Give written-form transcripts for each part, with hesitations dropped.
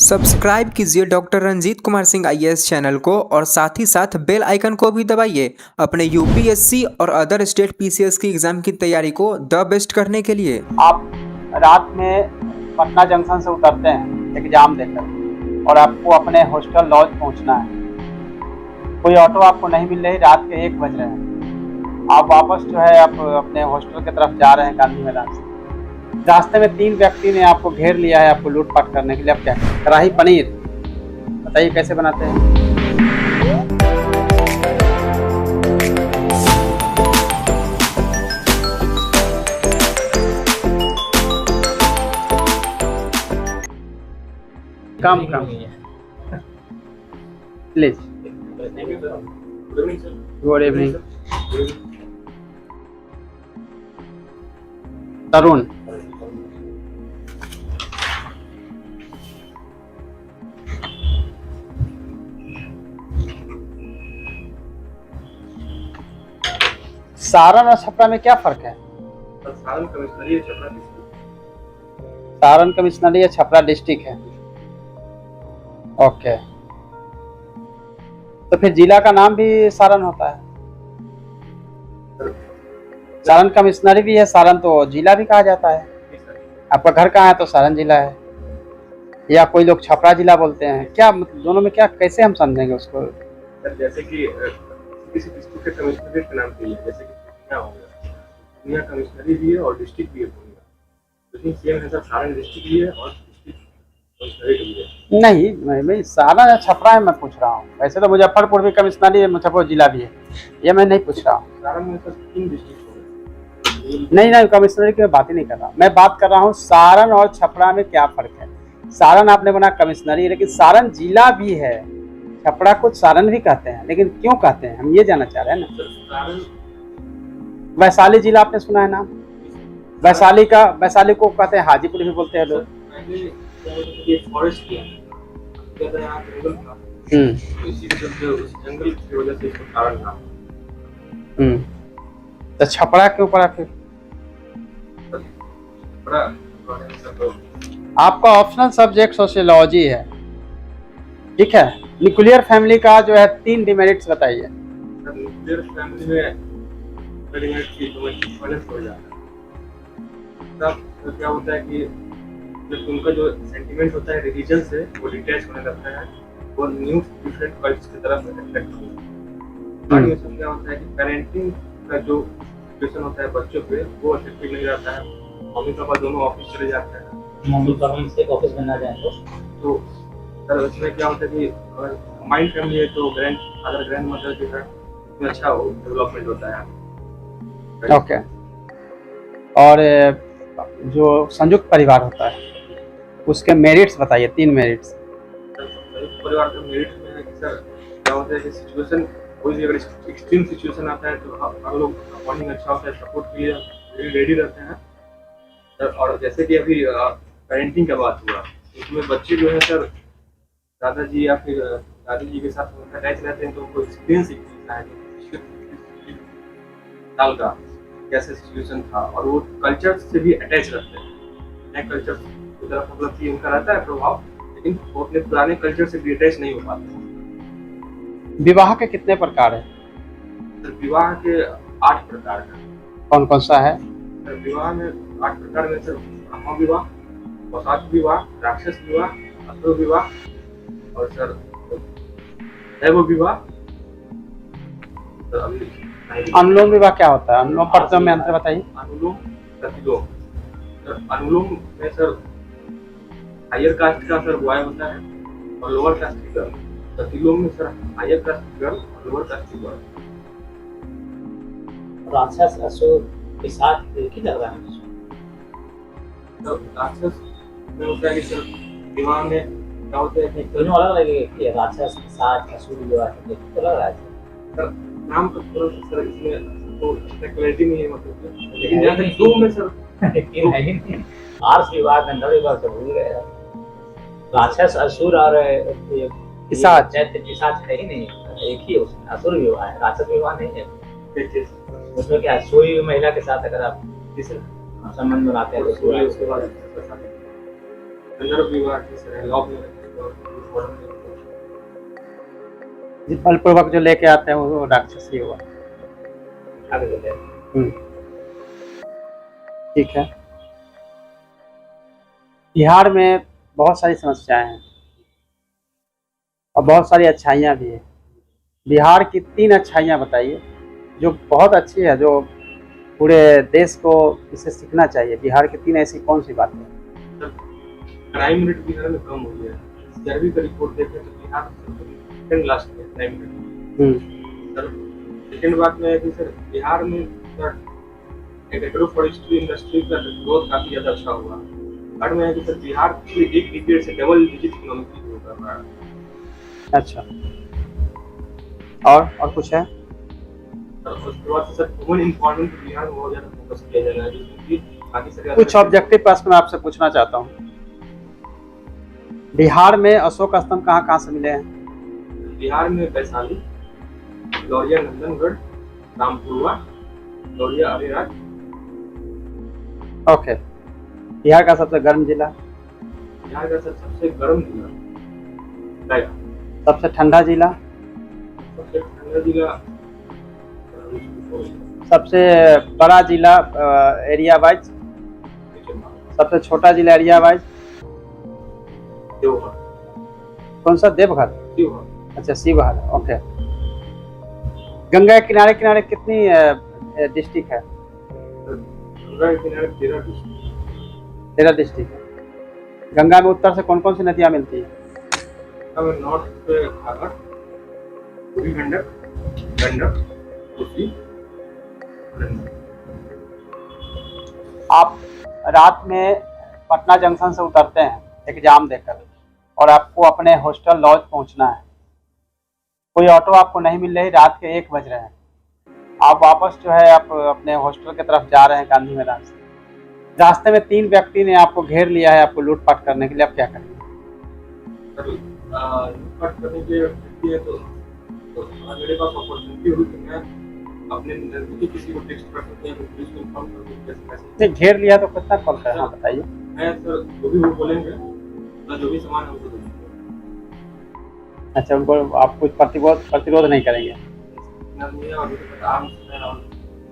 Subscribe कीजिए doctor Ranjit Kumar Singh IAS channel को और साथ ही साथ बेल आइकन को भी दबाइए अपने यूपीएससी और अदर स्टेट पीसीएस की एग्जाम की तैयारी को द बेस्ट करने के लिए। आप रात में पटना जंक्शन से उतरते हैं एग्जाम देकर और आपको अपने हॉस्टल लॉज पहुंचना है। कोई ऑटो आपको नहीं मिल रही, रात के 1 बज रहे हैं। आप वापस जो है आप अपने हॉस्टल की तरफ जा रहे हैं गांधी मैदान से। रास्ते में 3 व्यक्ति ने आपको घेर लिया है आपको लूटपाट करने के लिए। आप क्या कढ़ाई पनीर बताइए कैसे बनाते हैं? काम प्लीज। गुड इवनिंग तरुण। सारण और छपरा में क्या फर्क है? सारण कमिश्नरी छपरा डिस्ट्रिक्ट। सारण कमिश्नरी या छपरा डिस्ट्रिक्ट है। ओके, तो फिर जिला का नाम भी सारण होता है। सारण कमिश्नरी भी है, सारण तो जिला भी कहा जाता है। आपका घर कहाँ है तो सारण जिला है, या कोई लोग छपरा जिला बोलते हैं। क्या मतलब दोनों में क्या कैसे हम समझेंगे उसको? जैसे कि किसी डिस्ट्रिक्ट के कमिश्नरेट का नाम चाहिए, जैसे कि पूर्णिया हो गया, पूर्णिया कमिश्नरी भी है और डिस्ट्रिक्ट भी है पूर्णिया, लेकिन सेम है सर, सारण डिस्ट्रिक्ट भी है और डिस्ट्रिक्ट कमिश्नरेट भी है। नहीं, मैं सारण या छपरा है मैं पूछ रहा हूँ। वैसे तो मुजफ्फरपुर भी कमिश्नरी है, मुजफ्फरपुर जिला भी है, ये मैं नहीं पूछ रहा हूँ। सारण में सर 3 डिस्ट्रिक्ट हो गए। नहीं, कमिश्नरी की मैं बात ही नहीं कर रहा, मैं बात कर रहा हूँ सारण और छपरा में क्या फर्क है। सारण आपने बना कमिश्नरी, लेकिन सारण जिला भी है। छपरा को सारण भी कहते हैं, लेकिन क्यों कहते हैं हम ये जानना चाह रहे हैं ना। वैशाली जिला आपने सुना है नाम? वैशाली को कहते हैं हाजीपुर भी बोलते हैं लोग। ये फॉरेस्ट है, ज्यादा यहाँ जंगल था, तो इसी चलते उस जंगल की वजह से इसको सारण नाम। तो छपरा क्यों पड़ा फिर? आपका ऑप्शनल सब्जेक्ट सोशियोलॉजी है, ठीक है। न्यूक्लियर फैमिली का जो है 3 डिमेरिट्स बताइए। न्यूक्लियर फैमिली में डिमेरिट की तो वायलेंस हो जाता है। तब क्या होता है कि जब उनका जो सेंटिमेंट होता है रिलीजन से वो डिटैच होने लगता है, वो न्यू डिफरेंट कल्चर्स की तरफ अट्रैक्ट होता है। इसमें क्या होता है कि पेरेंटिंग का जो सिचुएशन होता है बच्चों पे वो इफेक्टिव नहीं रहता है। मम्मी पापा दोनों ऑफिस चले जाते हैं, मम्मी पापा से ऑफिस में ना जाए तो सर उसमें क्या होता है कि अगर माइंड फैमिली है तो ग्रैंड फादर ग्रैंड मदर जो है उसमें अच्छा डेवलपमेंट होता है। ओके, और जो संयुक्त परिवार होता है उसके मेरिट्स बताइए, 3 मेरिट्स। संयुक्त परिवार के मेरिट में है कि सर क्या होता है कि सिचुएशन कोई भी अगर एक्सट्रीम सिचुएशन आता है तो हम लोग बॉन्डिंग अच्छा होता है, सपोर्ट के लिए रेडी रहते हैं सर। और जैसे कि अभी पेरेंटिंग का बात हुआ, उसमें बच्चे जो है सर दादाजी या फिर दादी जी के साथ अटैच रहते हैं, तो उनको एक्सपीरियंस मिलता है साल का कैसे सिचुएशन था, और वो कल्चर से भी अटैच रहते हैं। नए कल्चर की तरफ मतलब कि उनका रहता है प्रभाव, लेकिन वो अपने पुराने कल्चर से भी अटैच नहीं हो पाते। विवाह के कितने प्रकार है? सर विवाह के 8 प्रकार हैं। कौन कौन सा है? सर विवाह में 8 प्रकार में सर ब्रह्म विवाह, वसात विवाह, राक्षस विवाह, असुर विवाह और सर दैव विवाह। अनुलोम विवाह क्या होता है? अनुलोम प्रतिलोम में अंतर बताइए। अनुलोम प्रतिलोम, सर अनुलोम में सर हायर कास्ट का सर बॉय होता है और लोअर कास्ट की गर्ल। प्रतिलोम में सर हायर कास्ट की गर्ल और लोअर कास्ट की बॉय। राक्षस असुर के साथ एक ही लग रहा है। तो राक्षस में होता है कि सर विवाह में क्या होता है कि दोनों अलग लगेगा। राक्षस के साथ असुर विवाह तो लग रहा है सर नाम का थोड़ा सा सर इसमें तो क्लैरिटी नहीं है, मतलब लेकिन जहाँ तक 2 में सर है ही नहीं। आर्स विवाह गंधर्व विवाह सब भूल गए। राक्षस असुर और पिशाच पिशाच है ही नहीं, एक ही उसमें असुर विवाह है, राक्षस विवाह नहीं है। उसमें क्या सोई महिला के साथ अगर आप किस संबंध बनाते हैं तो उसके बाद गंधर्व विवाह किस लव जिस बलपूर्वक जो लेके आते हैं वो राक्षस ही हुआ। आगे चलते हैं। ठीक है। बिहार में बहुत सारी समस्याएं हैं और बहुत सारी अच्छाइयाँ भी है। बिहार की 3 अच्छाइयाँ बताइए जो बहुत अच्छी है, जो पूरे देश को इसे सीखना चाहिए। बिहार की 3 ऐसी कौन सी बातें हैं? क्राइम रेट बिहार में कम हो गया है। सर्वे का रिपोर्ट देखें तो बिहार सेकंड लास्ट में क्राइम रेट। सर सेकंड बात में है कि सर बिहार में सर एग्रो फॉरेस्ट्री इंडस्ट्री का ग्रोथ काफी ज्यादा अच्छा हुआ। थर्ड में है कि सर बिहार पिछले एक डिकेड से डबल डिजिट इकोनॉमिक ग्रो कर रहा है। अच्छा, और कुछ है? उसके बाद सर वुमेन एम्पावरमेंट पे बिहार में बहुत ज्यादा फोकस किया जा रहा है, जिसमें कि बाकी सरकार कुछ ऑब्जेक्टिव प्रश्न मैं आपसे पूछना चाहता हूँ। बिहार में अशोक स्तंभ कहाँ कहाँ से मिले हैं? बिहार में वैशाली, लौरिया नंदनगढ़, रामपुरवा, लौरिया अरेराज। ओके। बिहार का सबसे गर्म जिला? बिहार का सर सबसे गर्म जिला गया। सबसे ठंडा जिला? सबसे ठंडा जिला सबसे बड़ा जिला एरिया वाइज? सबसे छोटा जिला एरिया वाइज? देवघर। कौन सा? देवघर। देवघर। अच्छा, शिवहर। ओके। गंगा के किनारे किनारे कितनी डिस्ट्रिक्ट है? गंगा के किनारे 13 डिस्ट्रिक्ट। 13 डिस्ट्रिक्ट है। गंगा में उत्तर से कौन कौन सी नदियाँ मिलती है? अब नॉर्थ पे घाघर, बूढ़ी गंडक, गंडक, कोसी। आप रात में पटना जंक्शन से उतरते हैं एग्जाम देकर और आपको अपने हॉस्टल लॉज पहुंचना है। कोई ऑटो आपको नहीं मिल रही, रात के 1 बज रहे हैं। आप वापस जो है आप अपने हॉस्टल की तरफ जा रहे हैं गांधी मैदान से। रास्ते में 3 व्यक्ति ने आपको घेर लिया है आपको लूटपाट करने के लिए, आप क्या करेंगे? लूटपाट करने के लिए तो मेरे पास अपॉर्चुनिटी हुई तो मैं अपने नजदीकी किसी को टेक्स्ट कर सकते हैं, पुलिस को इन्फॉर्म कर सकते हैं। नहीं, घेर लिया तो कितना कॉल करें? हाँ बताइए। मैं सर जो भी वो बोलेंगे ना, जो भी सामान है उनको दूंगा। अच्छा, उनको आप कुछ प्रतिरोध नहीं करेंगे? ना मुझे अभी तक आम से और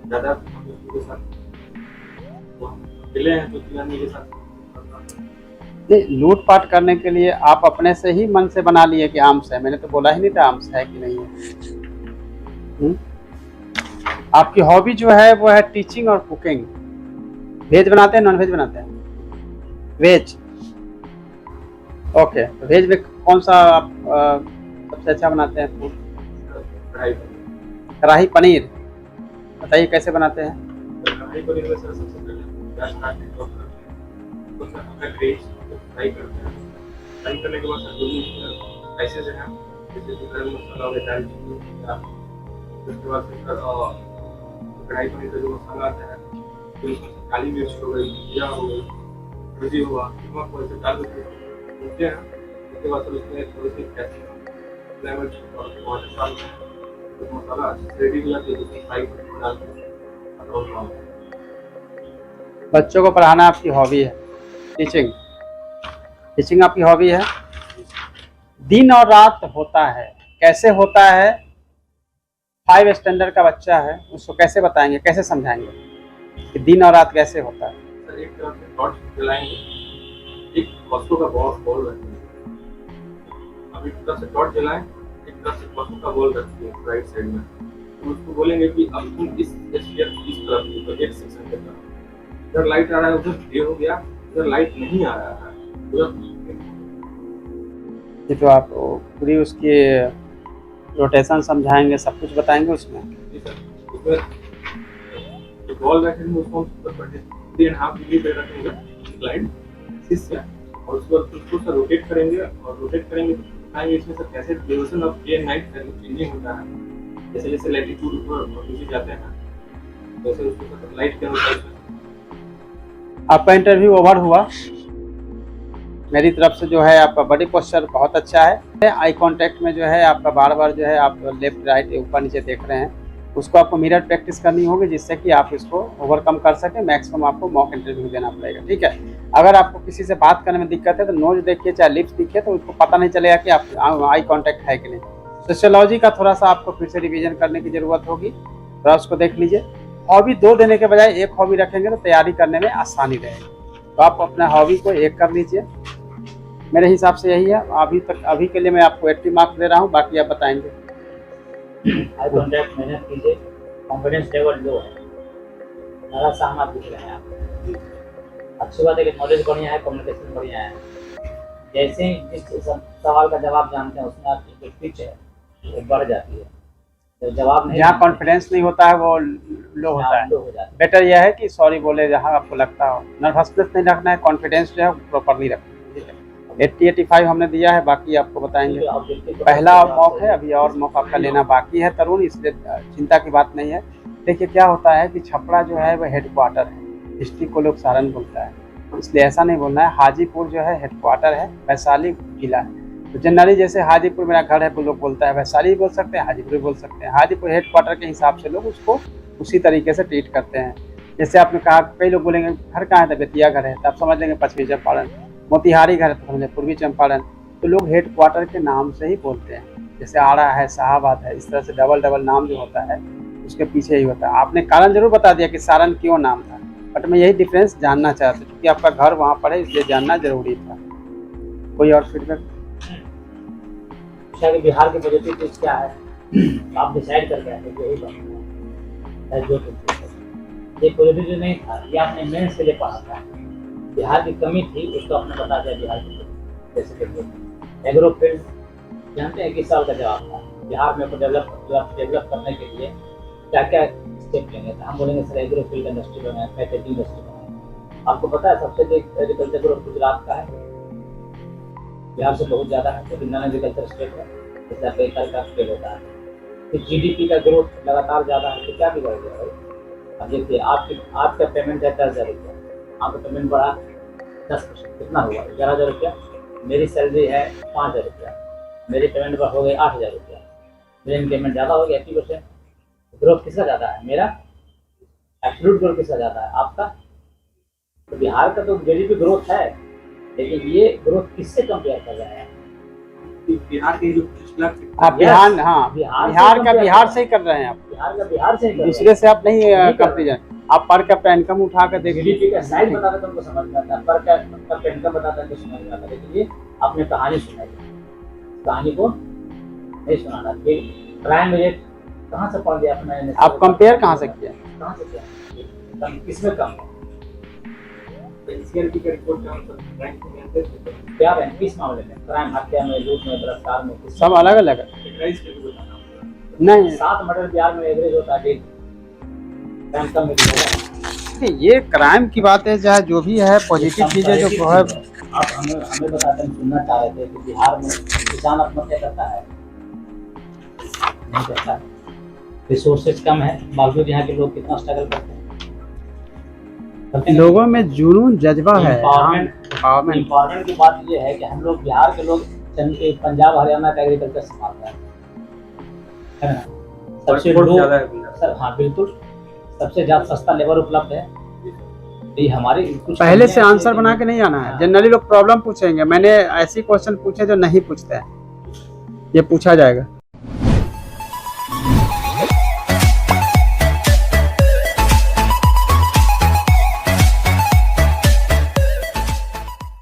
ज़्यादा हम लोगों के साथ मिले हैं तो फिलहाल मेरे साथ नहीं, लूटपाट करने के लिए आप अपने से ही मन से बना लिए कि आर्म्स है। मैंने तो बोला ही नहीं था आर्म्स है कि नहीं है। आपकी हॉबी जो है वो है टीचिंग और कुकिंग। वेज बनाते हैं, नॉन वेज बनाते हैं? वेज। ओके। तो वेज में कौन सा आप सबसे अच्छा बनाते हैं फूड? कढ़ाई पनीर। बताइए कैसे बनाते हैं? कढ़ाई पनीर में सर सबसे पहले प्याज काट के चॉप करते हैं, उसमें अपना ग्रेव्स फ्राई करते हैं। फ्राई करने के बाद सर जो भी स्पाइसेस हैं जैसे कि गरम मसाला हो गया, दालचीनी, उसके बाद फिर कढ़ाई पनीर का जो मसाला आता है फिर उसमें काली मिर्च हो गई, जीरा हो गई, हल्दी हुआ, नमक हो, इसे डाल के भूनते हैं। उसके बाद फिर उसमें थोड़ी सी कैप्सिकम, लेमन और टमाटर डालते हैं। तो मसाला अच्छे से रेडी हो जाती है, उसमें फ्राई करके डाल के बच्चों को पढ़ाना आपकी हॉबी है? टीचिंग आपकी हॉबी है? दिन और रात होता है, कैसे होता है? 5 स्टैंडर्ड का बच्चा है, उसको कैसे बताएंगे, कैसे समझाएंगे कि दिन और रात कैसे होता है? सर एक तरफ से टॉर्च जलाएंगे, एक फॉस्फो का बॉल रखेंगे। अब एक तरफ से टॉर्च जलाएं, एक तरफ से फॉस्फो का बॉल रखिए राइट साइड में। तो उसको बोलेंगे कि अब तुम इस तरफ तो एक सेक्शन के तरफ इधर लाइट आ रहा है, उधर ये हो गया, इधर लाइट नहीं आ रहा है उधर। ये तो आप पूरी उसकी रोटेशन समझाएंगे, सब कुछ बताएंगे उसमें? जी सर, उसमें जो बॉल रखेंगे उसको हम 3.5 डिग्री पे रखेंगे इंक्लाइंड एक्सिस से, और उसके बाद उसको सर रोटेट करेंगे और रोटेट करेंगे तो बताएंगे इसमें सर कैसे duration of day and night changing होता है। जैसे जैसे लैटिट्यूड ऊपर और नीचे जाते हैं वैसे उसको सर लाइट के अनुसार। आपका इंटरव्यू ओवर हुआ। मेरी तरफ से जो है आपका बॉडी पोस्चर बहुत अच्छा है। आई कांटेक्ट में जो है आपका बार बार जो है आप लेफ्ट राइट ऊपर नीचे देख रहे हैं। उसको आपको मिरर प्रैक्टिस करनी होगी, जिससे कि आप इसको ओवरकम कर सकें। मैक्सिमम आपको मॉक इंटरव्यू देना पड़ेगा, ठीक है। अगर आपको किसी से बात करने में दिक्कत है तो नोज देखिए चाहे लिप्स दिखे, तो उसको पता नहीं चलेगा कि आप आई कांटेक्ट है कि नहीं। सोशियोलॉजी का थोड़ा सा आपको फिर से रिवीजन करने की ज़रूरत होगी, थोड़ा उसको देख लीजिए। हॉबी 2 देने के बजाय 1 हॉबी रखेंगे तो तैयारी करने में आसानी रहेगी। तो आप अपना हॉबी को 1 कर लीजिए, मेरे हिसाब से यही है। अभी के लिए मैं आपको 80 मार्क्स दे रहा हूँ, बाकी आप बताएंगे। आई कॉन्टैक्ट मेहनत कीजिए, कॉन्फिडेंस लेवल लो है, ज़्यादा सहमत दिख रहे हैं आप। अच्छी बात है कि नॉलेज बढ़िया है, कम्युनिकेशन बढ़िया है। जैसे ही जिस सवाल का जवाब जानते हैं उसमें आपकी जो पिच है वो बढ़ जाती है। तो जवाब नहीं, जहाँ कॉन्फिडेंस नहीं होता है वो लो होता है। लो हो जाता है। बेटर यह है कि सॉरी बोले जहाँ आपको लगता हो। नर्वसनेस नहीं रखना है, कॉन्फिडेंस जो है प्रॉपरली रखना है। 80-85 हमने दिया है, बाकी आपको बताएंगे। पहला मौका है, अभी और मौका आपका लेना बाकी है तरुण, इसलिए चिंता की बात नहीं है। देखिए क्या होता है कि छपरा जो है वह हेडक्वार्टर है, डिस्ट्रिक्ट को लोग सारण बोलता है, इसलिए ऐसा नहीं बोलना है। हाजीपुर जो है हेडक्वार्टर है, वैशाली जिला है। तो जनरली जैसे हाजीपुर मेरा घर है वो लोग बोलता है, वैशाली बोल सकते हैं, हाजीपुर बोल सकते हैं। हाजीपुर हेडक्वार्टर के हिसाब से लोग उसको उसी तरीके से ट्रीट करते हैं। जैसे आपने कहा, कई लोग बोलेंगे घर कहाँ है, तो बेतिया घर है, तो आप समझ लेंगे पश्चिमी चंपारण। मोतिहारी घर है तो समझे पूर्वी चंपारण। तो लोग हेडक्वार्टर के नाम से ही बोलते हैं, जैसे आड़ा है, शाहाबाद है, इस तरह से डबल नाम जो होता है उसके पीछे ही होता है। आपने कारण जरूर बता दिया कि सारण क्यों नाम था, बट मैं यही डिफरेंस जानना चाहता हूँ क्योंकि आपका घर वहाँ पर है, इसलिए जानना जरूरी था। कोई और फीडबैक? कि बिहार की पॉजिटिव चीज क्या है आप डिसाइड करके आए थे, यही बात है जो ये पॉजिटिव जो नहीं था ये आपने मेंस के लिए पढ़ा था। बिहार की कमी थी उसको आपने बता दिया बिहार की। जैसे कि एग्रो फील्ड जानते हैं किस साल का जवाब था बिहार में डेवलप करने के लिए क्या क्या स्टेप लेंगे। तो हम बोलेंगे सर एग्रो फील्ड इंडस्ट्री बनाए, पैकेजिंग इंडस्ट्री बनाए। आपको पता है सबसे अधिक एग्रीकल्चर ग्रोथ गुजरात का है, बिहार से बहुत ज़्यादा है, लेकिन नॉन एग्रीकल्चर स्टेट है, जैसे एग्रीकल्चर का स्टेट होता है। तो जीडीपी का ग्रोथ लगातार ज़्यादा है, तो क्या बिगड़ गया भाई। अब देखिए आपका पेमेंट है 10,000 रुपया, आपका पेमेंट बढ़ा 10%, कितना हुआ 11,000 रुपया। मेरी सैलरी है 5,000 रुपया, मेरी पेमेंट हो गई 8,000 रुपया, मेरी पेमेंट ज़्यादा हो गया 80%। ग्रोथ किसका ज़्यादा है, मेरा एब्सोल्यूट ग्रोथ किसका ज़्यादा है, आपका। तो बिहार का तो जीडीपी ग्रोथ है, लेकिन ये ग्रोथ किससे कंपेयर कर रहे हैं। बिहार के जो पिछला आप बिहार से ही कर रहे हैं, आप बिहार का बिहार से ही कर रहे हैं। दूसरे से आप नहीं कंपेरिजन। आप पर कैपिटा इनकम उठा कर देखिए, जीडीपी का साइज बताता तुमको समझ में आता है, पर कैपिटा इनकम बताता है तो समझ में आता है। लेकिन ये आपने कहानी सुनाई, कहानी को नहीं सुनाना। क्राइम रेट कहाँ से पढ़ गया आपने, आप कंपेयर कहाँ से किया, कहाँ से किया, किसमें कम है, एनसीआरटी का रिपोर्ट का हम रैंक में आते थे क्या है, किस मामले में, क्राइम, हत्या में, लूट में, बलात्कार में, किस सब अलग अलग है। प्राइस के भी बताना नहीं 7 मर्डर बिहार में एवरेज होता है, क्राइम कम में भी ये क्राइम की बात है, चाहे जो भी है पॉजिटिव चीजें जो है। आप हमें बताते हैं, सुनना चाह रहे थे कि बिहार में किसान आत्महत्या करता है, नहीं करता है, रिसोर्सेज कम है, बावजूद यहाँ के लोग कितना स्ट्रगल करते हैं। लोगों में जुनून जज्बा है, इम्पावरमेंट की बात ये है कि हम लोग बिहार के लोग पंजाब हरियाणा का एग्रीकल्चर संभाल रहे हैं, सबसे लो, हाँ बिल्कुल, सबसे ज्यादा सस्ता लेबर उपलब्ध है। ये हमारे कुछ पहले से आंसर बना के नहीं आना है। जनरली लोग प्रॉब्लम पूछेंगे, मैंने ऐसी क्वेश्चन पूछे जो नहीं पूछते हैं, ये पूछा जाएगा।